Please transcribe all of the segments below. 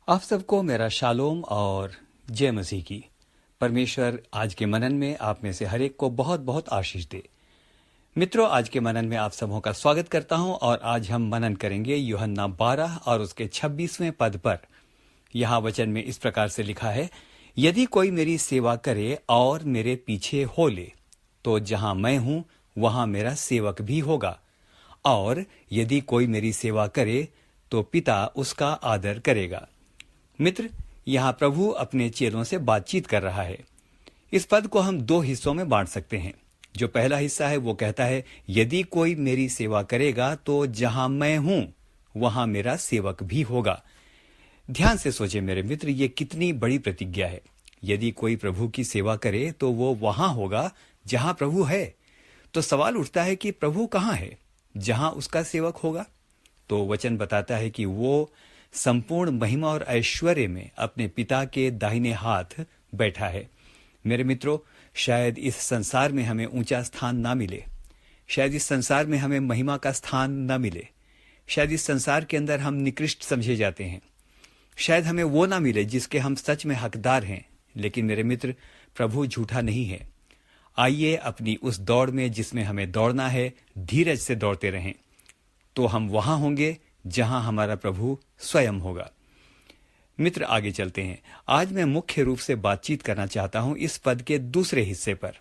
आप सबको मेरा शालोम और जय मसीह की। परमेश्वर आज के मनन में आप में से हर एक को बहुत बहुत आशीष दे। मित्रों, आज के मनन में आप सबों का स्वागत करता हूं और आज हम मनन करेंगे यूहन्ना 12 और उसके 26वें पद पर। यहाँ वचन में इस प्रकार से लिखा है, यदि कोई मेरी सेवा करे और मेरे पीछे हो ले, तो जहां मैं हूं वहां मेरा सेवक भी होगा, और यदि कोई मेरी सेवा करे तो पिता उसका आदर करेगा। मित्र, यहाँ प्रभु अपने चेलों से बातचीत कर रहा है। इस पद को हम दो हिस्सों में बांट सकते हैं। जो पहला हिस्सा है वो कहता है, यदि कोई मेरी सेवा करेगा तो जहां मैं हूं वहां मेरा सेवक भी होगा। ध्यान से सोचे मेरे मित्र, ये कितनी बड़ी प्रतिज्ञा है। यदि कोई प्रभु की सेवा करे तो वो वहां होगा जहां प्रभु है। तो सवाल उठता है कि प्रभु कहां है जहां उसका सेवक होगा? तो वचन बताता है कि वो संपूर्ण महिमा और ऐश्वर्य में अपने पिता के दाहिने हाथ बैठा है। मेरे मित्रों, शायद इस संसार में हमें ऊंचा स्थान ना मिले, शायद इस संसार में हमें महिमा का स्थान ना मिले, शायद इस संसार के अंदर हम निकृष्ट समझे जाते हैं, शायद हमें वो ना मिले जिसके हम सच में हकदार हैं। लेकिन मेरे मित्र, प्रभु झूठा नहीं है। आइए अपनी उस दौड़ में जिसमें हमें दौड़ना है, धीरज से दौड़ते रहें, तो हम वहां होंगे जहां हमारा प्रभु स्वयं होगा। मित्र, आगे चलते हैं। आज मैं मुख्य रूप से बातचीत करना चाहता हूं इस पद के दूसरे हिस्से पर,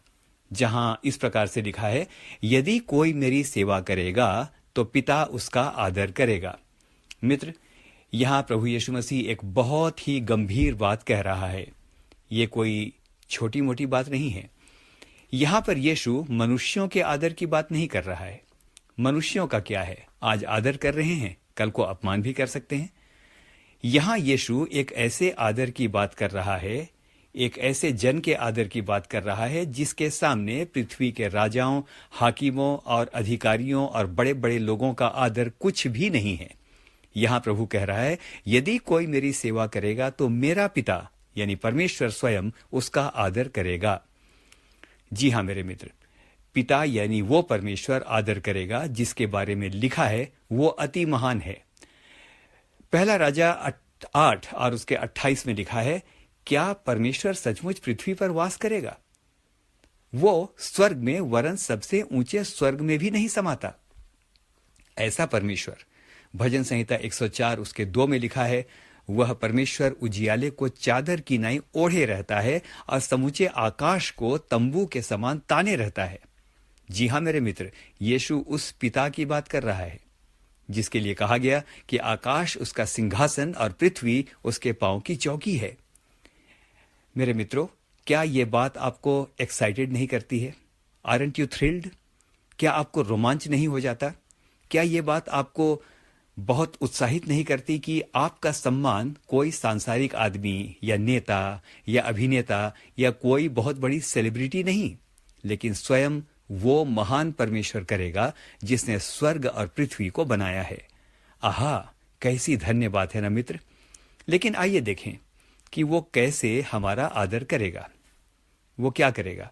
जहां इस प्रकार से लिखा है, यदि कोई मेरी सेवा करेगा तो पिता उसका आदर करेगा। मित्र, यहां प्रभु यीशु मसीह एक बहुत ही गंभीर बात कह रहा है। ये कोई छोटी मोटी बात नहीं है। यहां पर यीशु मनुष्यों के आदर की बात नहीं कर रहा है। मनुष्यों का क्या है, आज आदर कर रहे हैं, कल को अपमान भी कर सकते हैं। यहां यीशु एक ऐसे आदर की बात कर रहा है, एक ऐसे जन के आदर की बात कर रहा है जिसके सामने पृथ्वी के राजाओं, हाकिमों और अधिकारियों और बड़े बड़े लोगों का आदर कुछ भी नहीं है। यहां प्रभु कह रहा है, यदि कोई मेरी सेवा करेगा तो मेरा पिता यानी परमेश्वर स्वयं उसका आदर करेगा। जी हां मेरे मित्र, पिता यानी वो परमेश्वर आदर करेगा जिसके बारे में लिखा है वो अति महान है। पहला राजा 8 और उसके 28 में लिखा है, क्या परमेश्वर सचमुच पृथ्वी पर वास करेगा? वो स्वर्ग में वरन सबसे ऊंचे स्वर्ग में भी नहीं समाता। ऐसा परमेश्वर, भजन संहिता 104 उसके 2 में लिखा है, वह परमेश्वर उजियाले को चादर की नाई ओढ़े रहता है और समूचे आकाश को तंबू के समान ताने रहता है। जी हां मेरे मित्र, यीशु उस पिता की बात कर रहा है जिसके लिए कहा गया कि आकाश उसका सिंहासन और पृथ्वी उसके पांव की चौकी है। मेरे मित्रों, क्या यह बात आपको एक्साइटेड नहीं करती है? Aren't you thrilled? क्या आपको रोमांच नहीं हो जाता? क्या यह बात आपको बहुत उत्साहित नहीं करती कि आपका सम्मान कोई सांसारिक आदमी या नेता या अभिनेता या कोई बहुत बड़ी सेलिब्रिटी नहीं, लेकिन स्वयं वो महान परमेश्वर करेगा जिसने स्वर्ग और पृथ्वी को बनाया है। आहा, कैसी धन्य बात है ना मित्र। लेकिन आइए देखें कि वो कैसे हमारा आदर करेगा। वो क्या करेगा?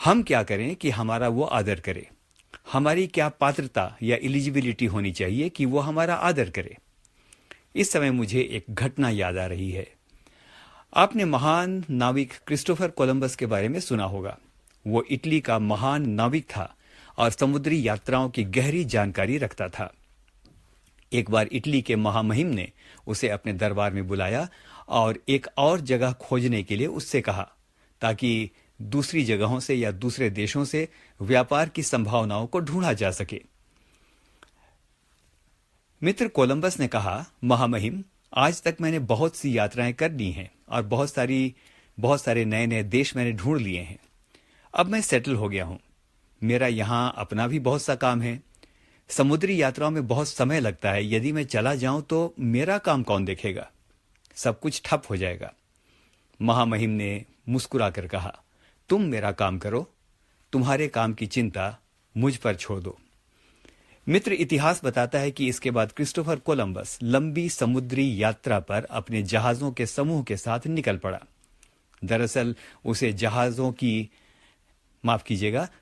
हम क्या करें कि हमारा वो आदर करे? हमारी क्या पात्रता या एलिजिबिलिटी होनी चाहिए कि वो हमारा आदर करे? इस समय मुझे एक घटना याद आ रही है। आपने महान नाविक क्रिस्टोफर कोलंबस के बारे में सुना होगा। वो इटली का महान नाविक था और समुद्री यात्राओं की गहरी जानकारी रखता था। एक बार इटली के महामहिम ने उसे अपने दरबार में बुलाया और एक और जगह खोजने के लिए उससे कहा, ताकि दूसरी जगहों से या दूसरे देशों से व्यापार की संभावनाओं को ढूंढा जा सके। मित्र कोलंबस ने कहा, महामहिम, आज तक मैंने बहुत सी यात्राएं कर ली हैं और बहुत सारे नए नए देश मैंने ढूंढ लिए हैं। अब मैं सेटल हो गया हूं। मेरा यहां अपना भी बहुत सा काम है। समुद्री यात्राओं में बहुत समय लगता है। यदि मैं चला जाऊं तो मेरा काम कौन देखेगा? सब कुछ ठप हो जाएगा। महामहिम ने मुस्कुराकर कहा, तुम मेरा काम करो, तुम्हारे काम की चिंता मुझ पर छोड़ दो। मित्र, इतिहास बताता है कि इसके बाद क्रिस्टोफर कोलंबस लंबी समुद्री यात्रा पर अपने जहाजों के समूह के साथ निकल पड़ा।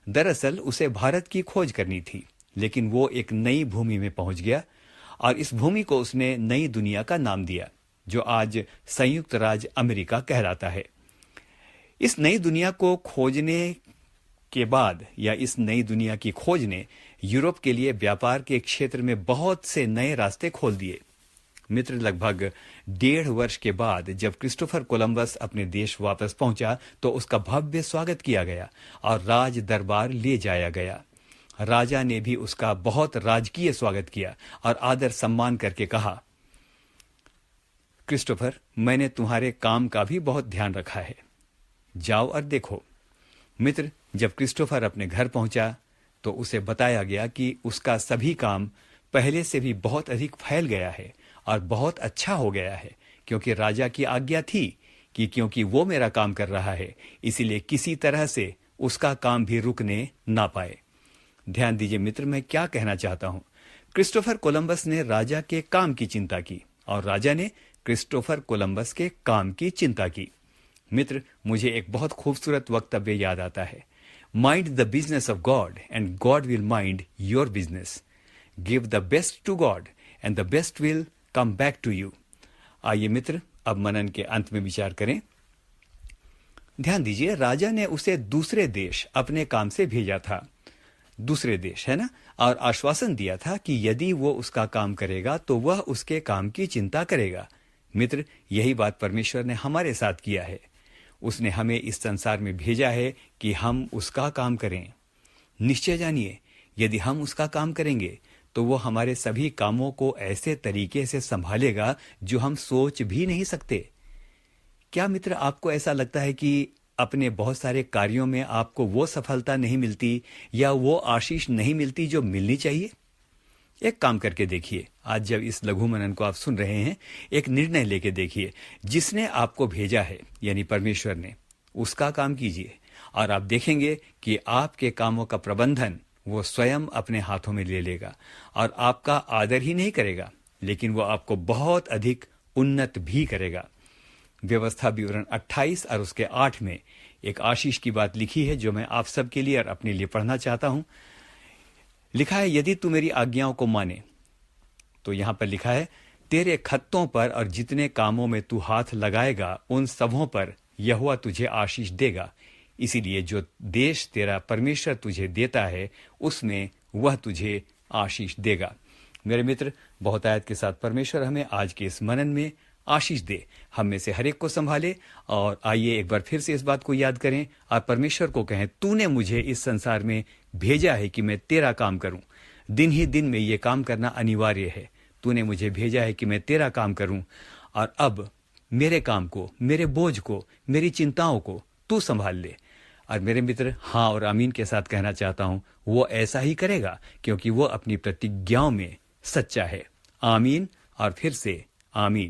दरअसल उसे भारत की खोज करनी थी, लेकिन वो एक नई भूमि में पहुंच गया और इस भूमि को उसने नई दुनिया का नाम दिया। जो आज संयुक्त राज्य अमेरिका कहलाता है। इस नई दुनिया को खोजने के बाद या इस नई दुनिया की खोज ने यूरोप के लिए व्यापार के क्षेत्र में बहुत से नए रास्ते खोल दिए। मित्र, लगभग 1.5 वर्ष के बाद जब क्रिस्टोफर कोलंबस अपने देश वापस पहुंचा तो उसका भव्य स्वागत किया गया और राज दरबार ले जाया गया। राजा ने भी उसका बहुत राजकीय स्वागत किया और आदर सम्मान करके कहा, क्रिस्टोफर, मैंने तुम्हारे काम का भी बहुत ध्यान रखा है, जाओ और देखो। मित्र, जब क्रिस्टोफर अपने घर पहुंचा तो उसे बताया गया कि उसका सभी काम पहले से भी बहुत अधिक फैल गया है और बहुत अच्छा हो गया है, क्योंकि राजा की आज्ञा थी कि क्योंकि वो मेरा काम कर रहा है, इसीलिए किसी तरह से उसका काम भी रुकने ना पाए। ध्यान दीजिए मित्र, मैं क्या कहना चाहता हूं। क्रिस्टोफर कोलंबस ने राजा के काम की चिंता की और राजा ने क्रिस्टोफर कोलंबस के काम की चिंता की। मित्र, मुझे एक बहुत खूबसूरत वक्तव्य याद आता है, mind the business of God and God will mind your business. Give the best to God and the best will come back to you. आइए मित्र, अब मनन के अंत में विचार करें। ध्यान दीजिए, राजा ने उसे दूसरे देश अपने काम से भेजा था, दूसरे देश, है ना, और आश्वासन दिया था कि यदि वो उसका काम करेगा तो वह उसके काम की चिंता करेगा। मित्र, यही बात परमेश्वर ने हमारे साथ किया है। उसने हमें इस संसार में भेजा है कि हम उसका काम करें। निश्चय जानिए, यदि हम उसका काम करेंगे तो वो हमारे सभी कामों को ऐसे तरीके से संभालेगा जो हम सोच भी नहीं सकते। क्या मित्र, आपको ऐसा लगता है कि अपने बहुत सारे कार्यों में आपको वो सफलता नहीं मिलती या वो आशीष नहीं मिलती जो मिलनी चाहिए? एक काम करके देखिए, आज जब इस लघु मनन को आप सुन रहे हैं, एक निर्णय लेके देखिए। जिसने आपको भेजा है यानी परमेश्वर ने, उसका काम कीजिए और आप देखेंगे कि आपके कामों का प्रबंधन वो स्वयं अपने हाथों में ले लेगा और आपका आदर ही नहीं करेगा, लेकिन वो आपको बहुत अधिक उन्नत भी करेगा। व्यवस्था विवरण 28 और उसके 8 में एक आशीष की बात लिखी है जो मैं आप सबके लिए और अपने लिए पढ़ना चाहता हूं। लिखा है, यदि तू मेरी आज्ञाओं को माने, तो यहां पर लिखा है, तेरे खत्तों पर और जितने कामों में तू हाथ लगाएगा उन सबों पर यहोवा तुझे आशीष देगा। इसीलिए जो देश तेरा परमेश्वर तुझे देता है उसमें वह तुझे आशीष देगा। मेरे मित्र, बहुत आयत के साथ परमेश्वर हमें आज के इस मनन में आशीष दे, हम में से हर एक को संभाले। और आइए एक बार फिर से इस बात को याद करें और परमेश्वर को कहें, तूने मुझे इस संसार में भेजा है कि मैं तेरा काम करूं। दिन ही दिन में ये काम करना अनिवार्य है। तूने मुझे भेजा है कि मैं तेरा काम करूं और अब मेरे काम को, मेरे बोझ को, मेरी चिंताओं को तू संभाल ले। और मेरे मित्र, हाँ और आमीन के साथ कहना चाहता हूं, वो ऐसा ही करेगा क्योंकि वो अपनी प्रतिज्ञाओं में सच्चा है। आमीन और फिर से आमीन।